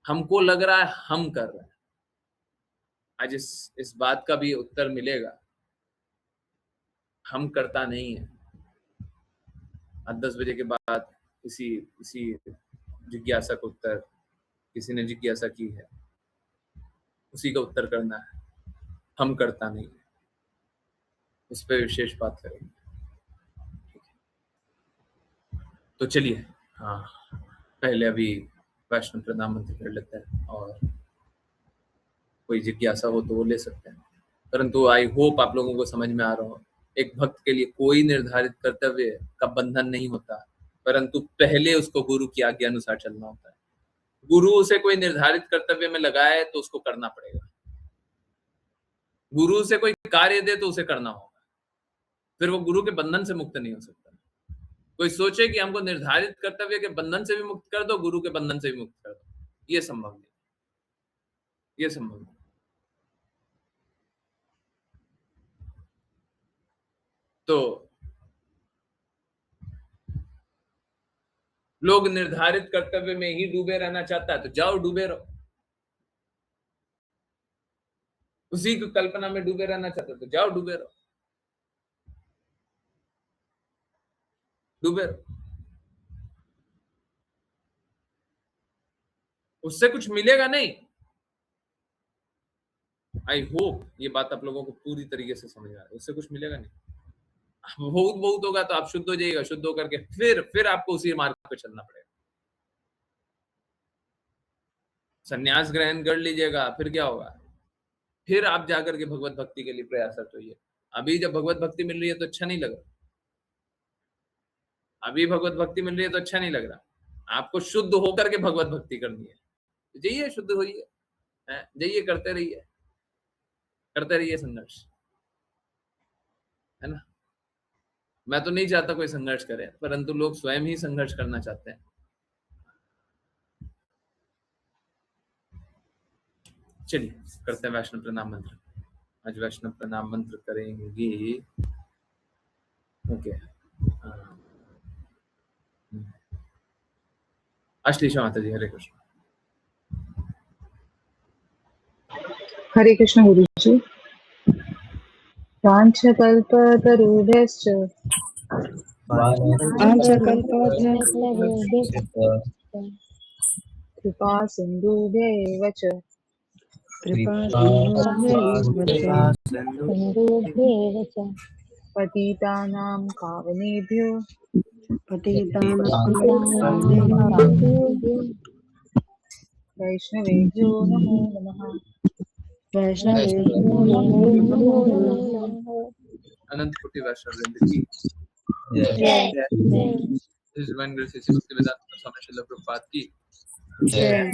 हमको लग रहा है हम कर रहे हैं। आज इस बात का भी उत्तर मिलेगा, हम करता नहीं है। आज 10 बजे के बाद इसी इसी जिज्ञासा का उत्तर, किसी ने जिज्ञासा की है उसी का उत्तर करना है, हम करता नहीं है, उस पर विशेष बात करेंगे। तो चलिए, हाँ, पहले अभी वैष्णव प्रणाम मंत्र कर लेते हैं, और कोई जिज्ञासा हो तो वो ले सकते हैं। परंतु आई होप आप लोगों को समझ में आ रहा हो, एक भक्त के लिए कोई निर्धारित कर्तव्य का बंधन नहीं होता, परंतु पहले उसको गुरु की आज्ञा अनुसार चलना होता है। गुरु उसे कोई निर्धारित कर्तव्य में लगाए तो उसको करना पड़ेगा, गुरु से कोई कार्य दे तो उसे करना होगा, फिर वो गुरु के बंधन से मुक्त नहीं हो सकता। कोई सोचे कि हमको निर्धारित कर्तव्य के बंधन से भी मुक्त कर दो, गुरु के बंधन से भी मुक्त कर दो, ये संभव नहीं, ये संभव नहीं। तो लोग निर्धारित कर्तव्य में ही डूबे रहना चाहता है तो जाओ डूबे रहो, उसी की कल्पना में डूबे रहना चाहते तो जाओ डूबे रहो, डूबे रहो, उससे कुछ मिलेगा नहीं। आई होप ये बात आप लोगों को पूरी तरीके से समझ आ रहा है, उससे कुछ मिलेगा नहीं। बहुत बहुत होगा तो आप शुद्ध हो जाइएगा, शुद्ध होकर के फिर आपको उसी मार्ग पे चलना पड़ेगा। संन्यास ग्रहण कर लीजिएगा, फिर क्या होगा, फिर आप जाकर के भगवत भक्ति के लिए प्रयासरत होइए। अभी जब भगवत भक्ति मिल रही है तो अच्छा नहीं लग रहा, अभी भगवत भक्ति मिल रही है तो अच्छा नहीं लग रहा, आपको शुद्ध होकर के भगवत भक्ति करनी है। जाइए, शुद्ध होइए, जाइए, करते रहिए संघर्ष, है ना। मैं तो नहीं चाहता कोई संघर्ष करे, परंतु लोग स्वयं ही संघर्ष करना चाहते हैं। चलिए करते हैं वैष्णव प्रणाम मंत्र। आज वैष्णव प्रणाम मंत्र करेंगे। ओके, अश्लीषा माता जी, हरे कृष्ण। हरे कृष्ण गुरु जी। वाञ्छकल्पतरुभ्यश्च कृपा सिन्धुभ्यैव च पतितानां पावनेभ्यो वैष्णवेभ्यो नमो नमः। अनंत कोटि वैष्णव वृंद की डिवाइन ग्रेस श्री भक्तिवेदांत स्वामी श्रील प्रभुपाद की, श्रील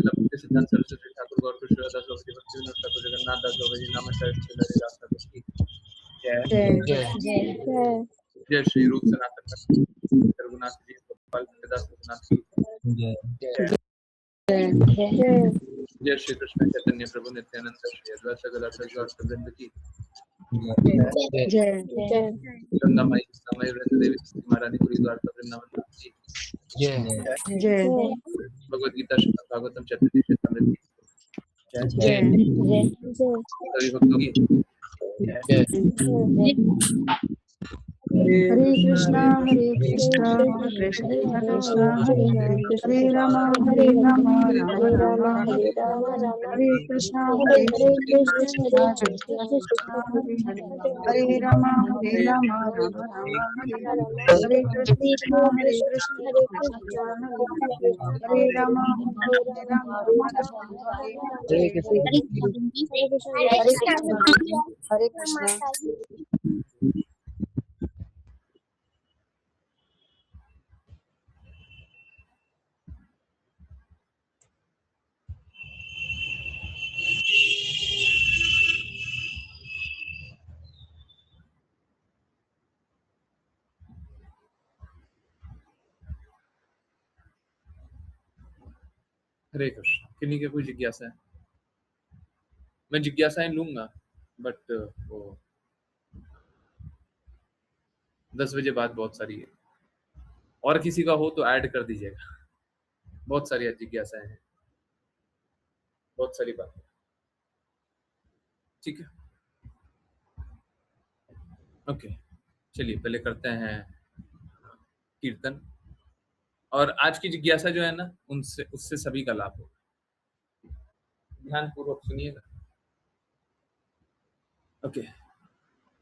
भक्ति सिद्धांत सरस्वती ठाकुर गौर कृष्णदास भक्ति भक्ति विनोद ठाकुर जगन्नाथ दास बाबा जी नामाचार्य श्री हरिदास ठाकुर की जय। श्री रूप सनातन रघुनाथ जी गोपाल दास रघुनाथ की जय। श्री कृष्ण चैतन्य प्रभु नित्यानंद श्री अद्वैत गदाधर वृंद की गंगा माई कृष्णामाई वृंद देवी महारानी पुरी द्वारका वृंदावन की भगवद गीता श्रीमद् भागवतम चतुर्थी शतमृत की सभी भक्तों की हरे कृष्णा कृष्ण कृष्ण हरे हरे राम राम राम हरे कृष्णा कृष्ण कृष्ण हरे राम राम हरे हरे कृष्णा कृष्ण हरे राम हरे कृष्णा। हरे कृष्ण। किन्हीं के कोई जिज्ञासा है? मैं जिज्ञासाएं लूंगा, बट वो 10 बजे बाद बहुत सारी है, और किसी का हो तो ऐड कर दीजिएगा। बहुत सारी जिज्ञासाएं हैं, बहुत सारी बातें, ठीक है। ओके, चलिए पहले करते हैं कीर्तन, और आज की जिज्ञासा जो है ना, उनसे उससे सभी का लाभ हो। ध्यान पूर्वक सुनिएगा। ओके।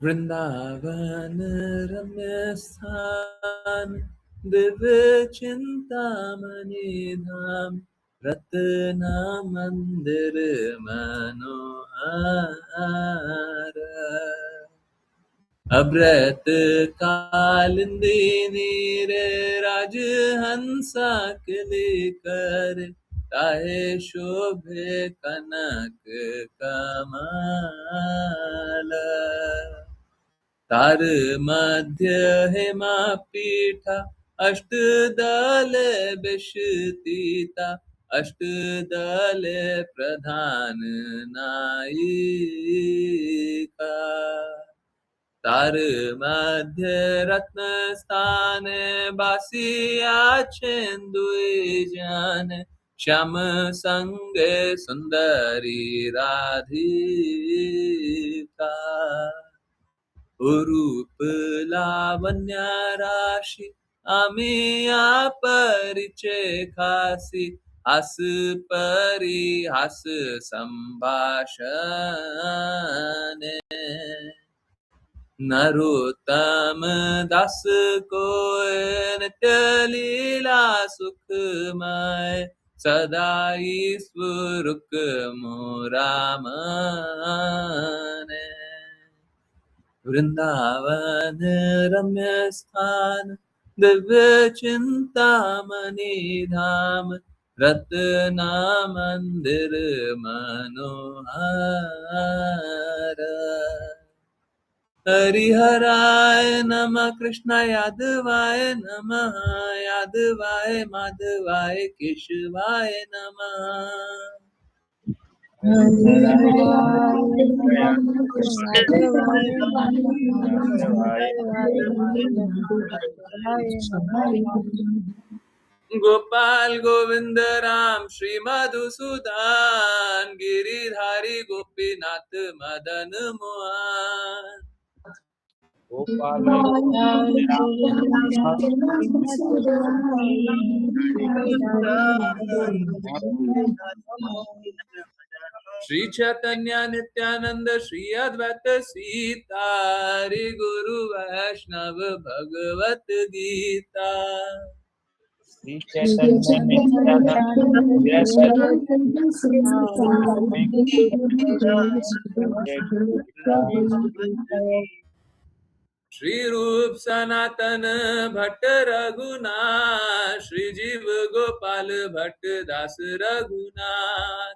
वृंदावन रम्य स्थान, दिव्य चिंतामणि धाम, रत्न मंदिर मनोहर, अभ्रत कालिंदी नीर राजहंसा किलिकर, ताहे शोभे कनक कमल, तार मध्य हेमा पीठा, अष्टदल विशतीता, अष्टदल प्रधान नायिका, तार मध्य रत्न स्थान, बासिया छेन्दुए जान, श्याम संग सुंदरी राधिका, रूप लावण्य राशि, आमिया परिचय खासी, हास परिहास संभाषण, नरोत्तम दास को नित्य लीला सुखमय, सदा ईश्वरुक मोरामन, वृंदावन रम्य स्थान, दिव्य चिंतामणि धाम, रत्न मंदिर मनोहर, हरिहराय नमः, कृष्णाय यादवाय नमः, यादवाय माधवाय केशवाय नमः, गोपाल गोविंद राम श्री मधुसूदन, गिरिधारी गोपीनाथ मदन मोहन, श्री चैतन्य नित्यानंद श्री अद्वैत सीता, हरि गुरु वैष्णव भगवत गीता, श्री चैतन्य श्री रूप सनातन भट्ट रघुनाथ, श्री जीव गोपाल भट्ट दास रघुनाथ,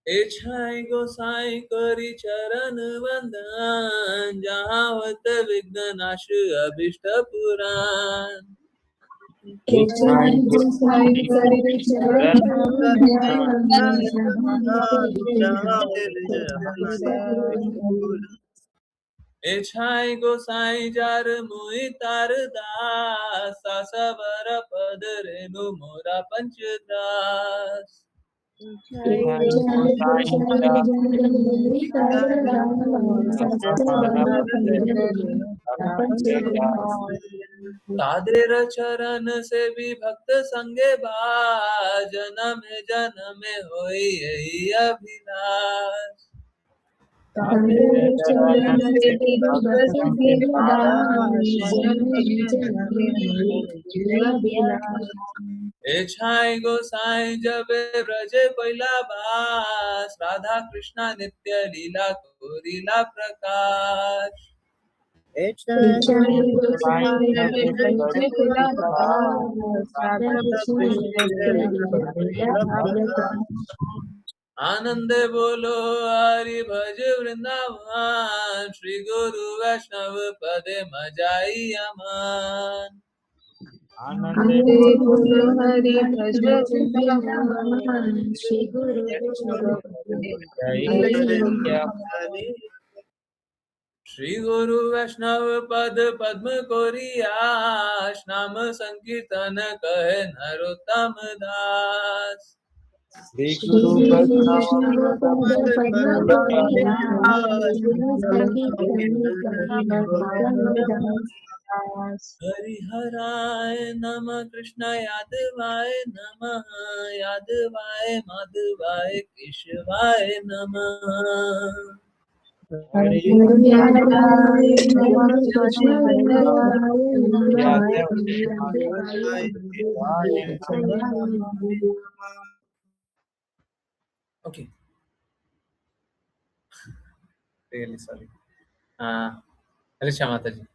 एछाई गोसाई करी चरण वंदन, जहाँ होत विघ्न नाश अभिष्ट पुराण, एछाई गोसाई जार मुई तार दास, सबर पद रेणु मोरा पंचदास, तादेर चरण से भी भक्त संगे बाज, जन्म होई यही अभिलाष, एछाई गोसाई जब ब्रज कोइला बास, राधा कृष्णा नित्य लीला कोरिला प्रकाश, आनंद बोलो हरि भज वृंदावन, श्री गुरु वैष्णव पदे मजाई अमन, श्री गुरु वैष्णव पद पद्म कोरियास, नाम संकीर्तन कहे नरोत्तम दास, श्री गुरु हरिहराय नमः कृष्णाय यादवाय नमः यादवाय माधवाय केशवाय नमः Okay, really sorry. Alisha Mataji.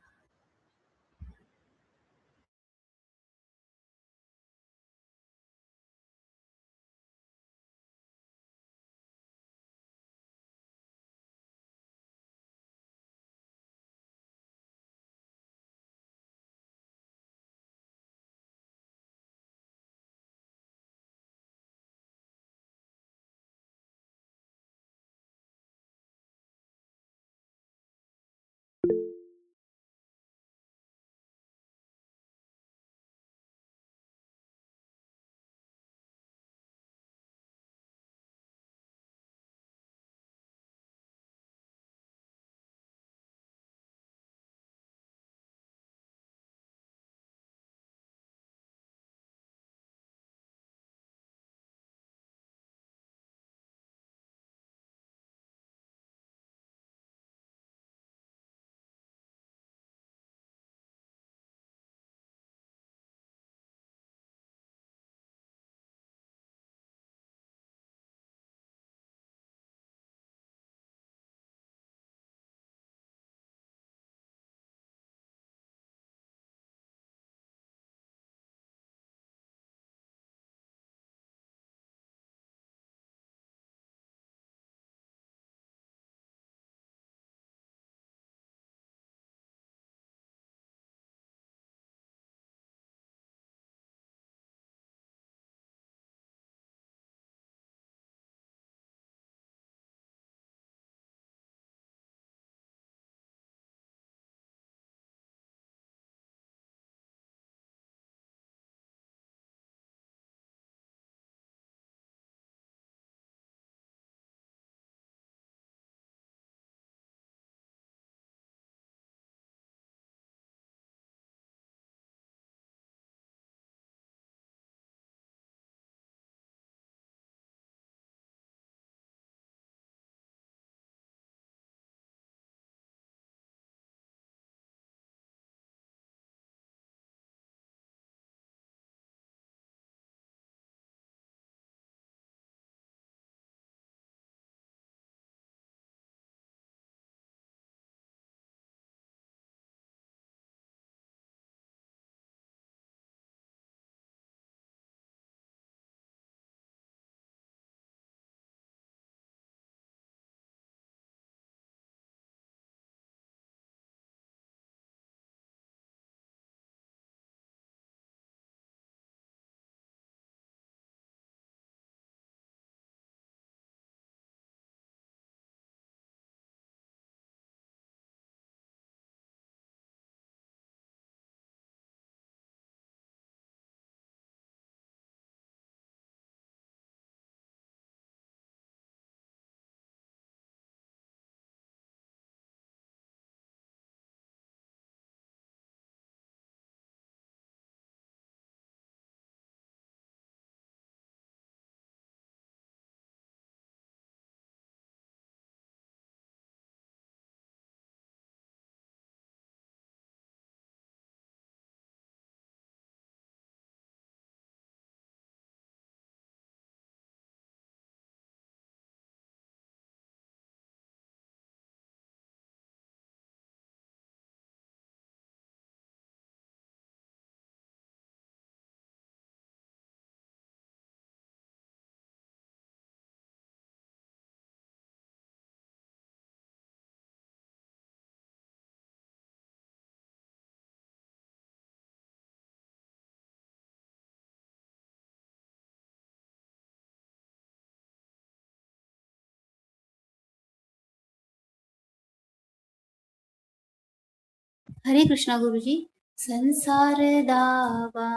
हरे कृष्णा गुरु जी। संसार दावा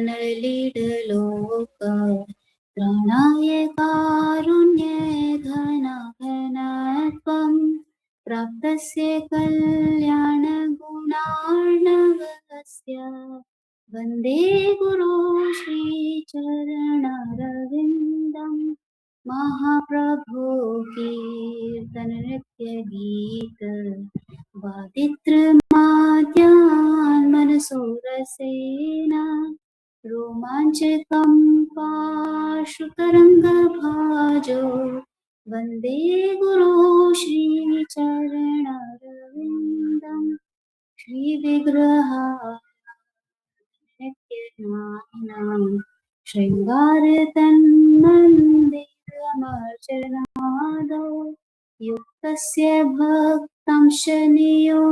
नलिडलो त्रणाय कारुण्ये घनघनत्वं प्राप्तस्य कल्याणगुणार्णवस्य वन्दे गुरो श्रीचरणरविन्दं महाप्रभो कीर्तननृत्यगीत वादित्रमाद्यान् मनसोरसेन रोमाञ्चकं पाशुतरङ्गभाजो वन्दे गुरो श्रीचरणरविन्दं श्रीविग्रहानां शृङ्गारतन्मन्दिरमर्चनादौ युक्तस्य भक्तं शनियोञ्जतोऽपि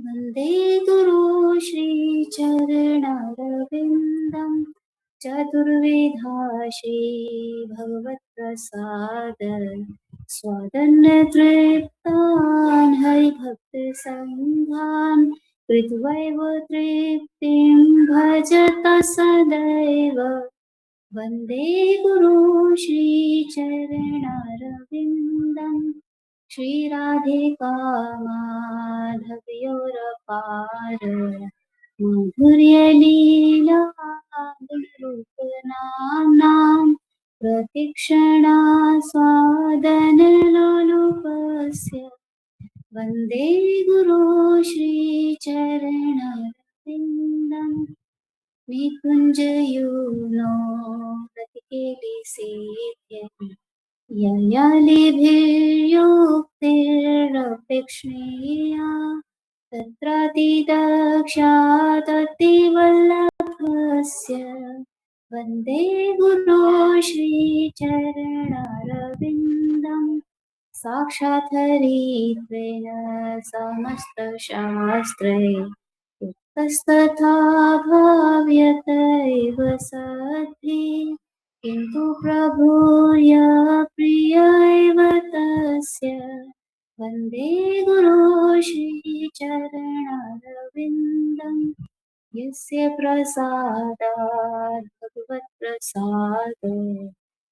वन्दे गुरो श्रीचरणरविन्दं चतुर्विधा श्रीभगवत्प्रसाद स्वादन्नतृप्तान् हरिभक्तसङ्घान् कृत्वैव तृप्तिं भजत सदैव वन्दे गुरो श्रीचरणरविन्दं श्रीराधिका माधव्योरपार माधुर्यलीलारूपनाम्नां प्रतीक्षणा स्वादनलोलुपस्य वन्दे गुरो श्रीचरणरविन्दं निकुञ्जयूनो रतिकेलिसेव्य ययालिभिर्योक्तिरपेक्षणीया तत्रातिदक्षाततिवल्लभस्य वन्दे गुरो श्रीचरणरविन्दं साक्षात् हरित्वेन समस्तशास्त्रे उक्तस्तथा भाव्यतैव सद्भिः किन्तु प्रभुर्या प्रिय एव तस्य वन्दे गुरो श्रीचरणरविन्दं यस्य प्रसादात् भगवत्प्रसाद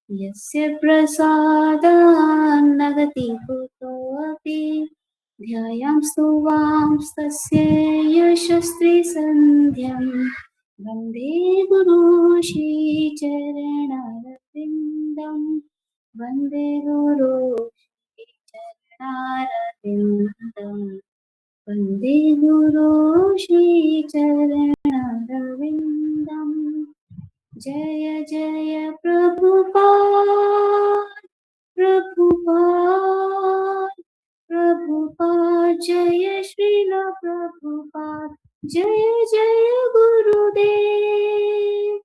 यस्य प्रसादान् नगति कुतोऽपि ध्यायाम्स्तु वांस्तस्य यशस्त्रिसन्ध्यं वन्दे गुरो श्रीचरणरविन्दं वन्दे गुरो श्रीचरणरविन्दं वन्दे गुरो श्रीचरणरविन्दं जय जय प्रभुपाद प्रभुपाद प्रभुपाद जय श्रील प्रभुपाद जय जय गुरुदेव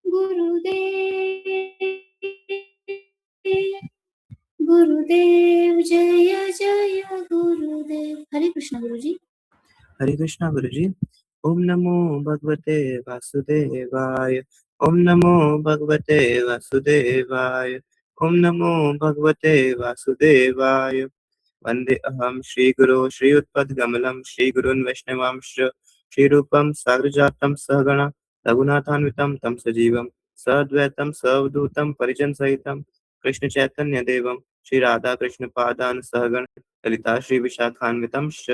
गुरुदेव गुरुदेव जय जय गुरुदेव। हरे कृष्ण गुरुजी। हरे कृष्णा गुरुजी। ओम नमो भगवते वासुदेवाय। ओम नमो भगवते वासुदेवाय। ओम नमो भगवते वासुदेवाय। वन्दे अहं श्रीगुरो श्रीयुतपद्कमलं श्रीगुरुन् वैष्णवांश्च श्रीरूपं साग्रजातं सहगणा रघुनाथान्वितं तं सजीवं सद्वैतं सवधूतं परिजनसहितं कृष्णचैतन्यदेवं श्रीराधाकृष्णपादान् सहगण ललिता श्रीविशाखान्वितंश्च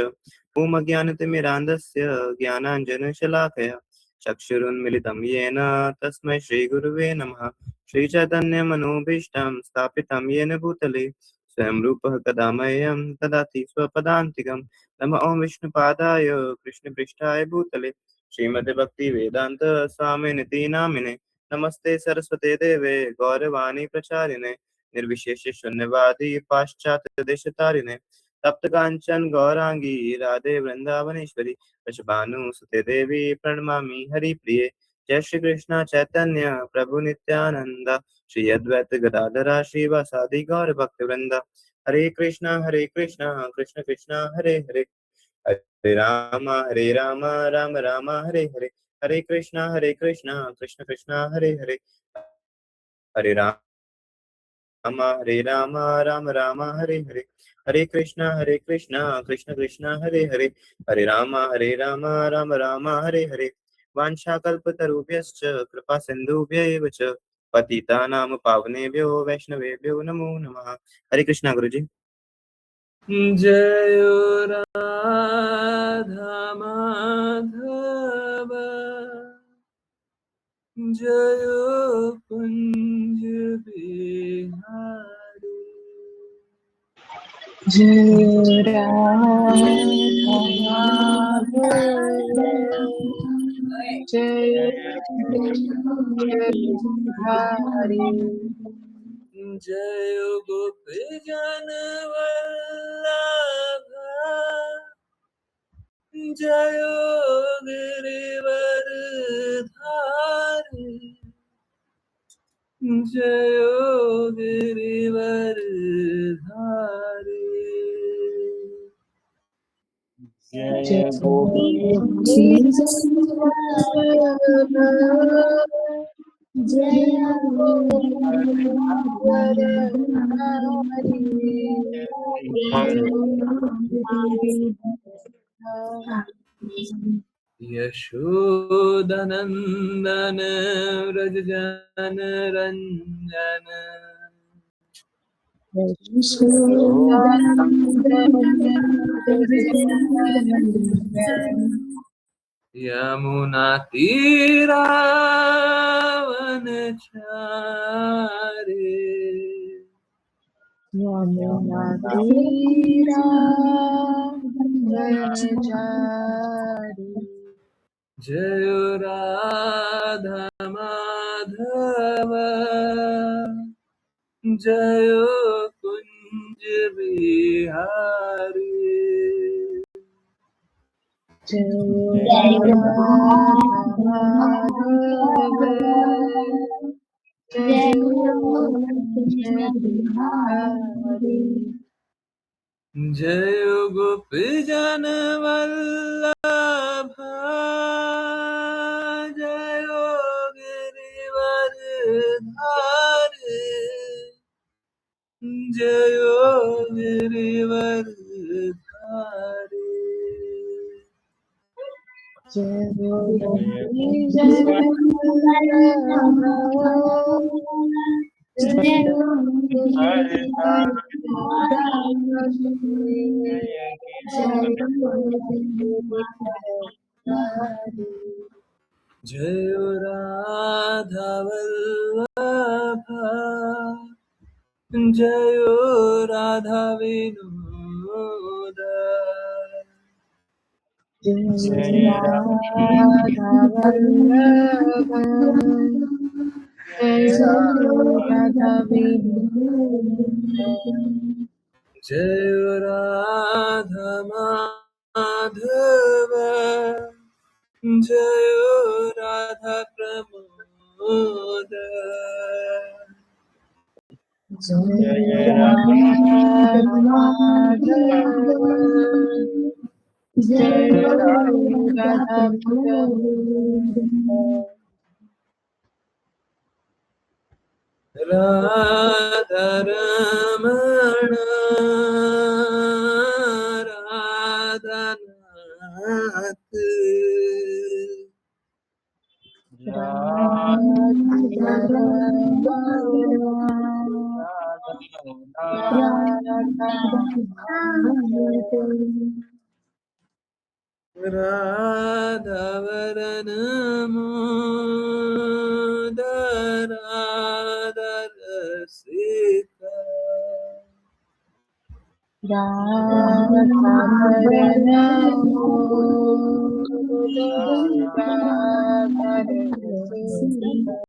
ॐ अज्ञानतिमिरान्धस्य ज्ञानाञ्जनशलाकया चक्षुरुन्मिलितं येन तस्मै श्रीगुरुवे नमः। श्रीचैतन्यमनोभीष्टं स्थापितं येन भूतले स्वयं रूपः कदा मह्यं ददाति स्वपदान्तिकं। नमः ॐ विष्णुपादाय कृष्णपृष्ठाय भूतले श्रीमद् भक्तिवेदान्त स्वामिनिति नामिने। नमस्ते सरस्वते देवे गौरवाणी प्रचारिणे निर्विशेष शून्यवादी पाश्चात्य देशतारिणे तप्त कांचन गौरांगी राधे वृंदावनेश्वरी वृषभानुसुते देवी प्रणमामि हरिप्रिये। जय श्री कृष्ण चैतन्य प्रभु नित्यानंद श्री अद्वैत गदाधरा श्रीवासादि गौर भक्त वृंदा। हरे कृष्ण कृष्ण कृष्ण हरे हरे हरे राम राम राम हरे हरे। हरे कृष्ण कृष्ण कृष्ण हरे हरे हरे राम राम हरे हरे। हरे कृष्ण कृष्ण कृष्ण हरे हरे हरे राम राम राम हरे हरे। वाञ्छाकल्पतरुभ्यश्च कृपा सिन्धुभ्यैव च पतितानां पावनेभ्यो वैष्णवेभ्यो नमो नमः। हरे कृष्णा गुरुजी। जय राधा माधव जय कुंज बिहारी जय राधा माधव जय बिहारी जय गोप जन वल्लभ जय गिरिवर धारी जय गिरिवर धारी जय जय यशोदनंदन व्रज जन रंजन यमुना तीरा वनचारी यमुना तीरा वनचारी जय राधा माधव जय कुंज बिहारी जय राधा माधव जय कुंज बिहारी जय गोप जन वल्लभ जय गिरिवर धारी जय गिरिवर धारी जय गोपी जन जय राधा वल्लभ जय राधा विनोद जय राधा वल्लभ जय राधा विनोद जय राधा माधव जय राधा प्रमोद जय राधा माधव जय राधा प्रमोद राधा रमण राधा नाथ राधा वरन मोद राधा रसिका राधा वरन मोद राधा रसिका